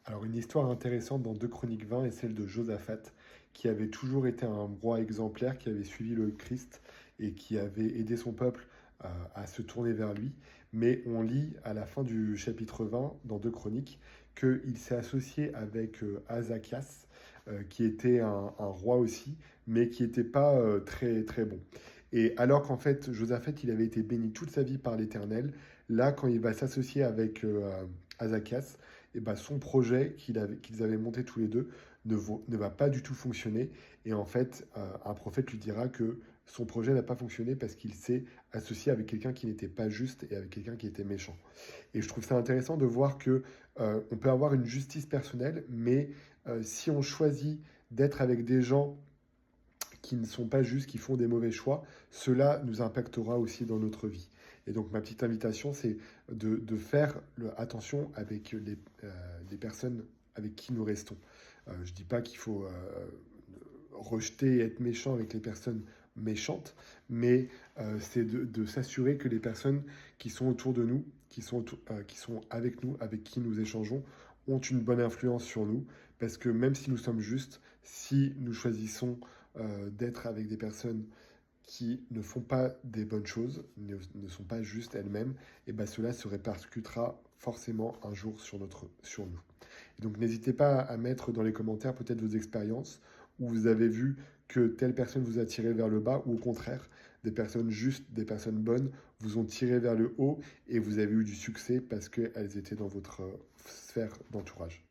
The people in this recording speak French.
Alors, une histoire intéressante dans 2 Chroniques 20 est celle de Josaphat, qui avait toujours été un roi exemplaire, qui avait suivi le Christ et qui avait aidé son peuple à se tourner vers lui. Mais on lit à la fin du chapitre 20, dans 2 Chroniques, qu'il s'est associé avec Azakias, qui était un roi aussi, mais qui n'était pas très, très bon. Et alors qu'en fait, Josaphat, il avait été béni toute sa vie par l'Éternel, là, quand il va s'associer avec Azakias, et ben son projet qu'ils avaient monté tous les deux ne va pas du tout fonctionner. Et en fait, un prophète lui dira que son projet n'a pas fonctionné parce qu'il s'est associé avec quelqu'un qui n'était pas juste et avec quelqu'un qui était méchant. Et je trouve ça intéressant de voir que on peut avoir une justice personnelle, mais si on choisit d'être avec des gens qui ne sont pas justes, qui font des mauvais choix, cela nous impactera aussi dans notre vie. Et donc ma petite invitation, c'est de faire attention avec les personnes avec qui nous restons. Je ne dis pas qu'il faut rejeter et être méchant avec les personnes méchantes, mais c'est de s'assurer que les personnes qui sont autour de nous, qui sont avec nous, avec qui nous échangeons, ont une bonne influence sur nous, parce que même si nous sommes justes, si nous choisissons d'être avec des personnes qui ne font pas des bonnes choses, ne sont pas justes elles-mêmes, et ben cela se répercutera forcément un jour sur nous. Et donc n'hésitez pas à mettre dans les commentaires peut-être vos expériences où vous avez vu que telle personne vous a tiré vers le bas ou au contraire, des personnes justes, des personnes bonnes vous ont tiré vers le haut et vous avez eu du succès parce qu'elles étaient dans votre sphère d'entourage.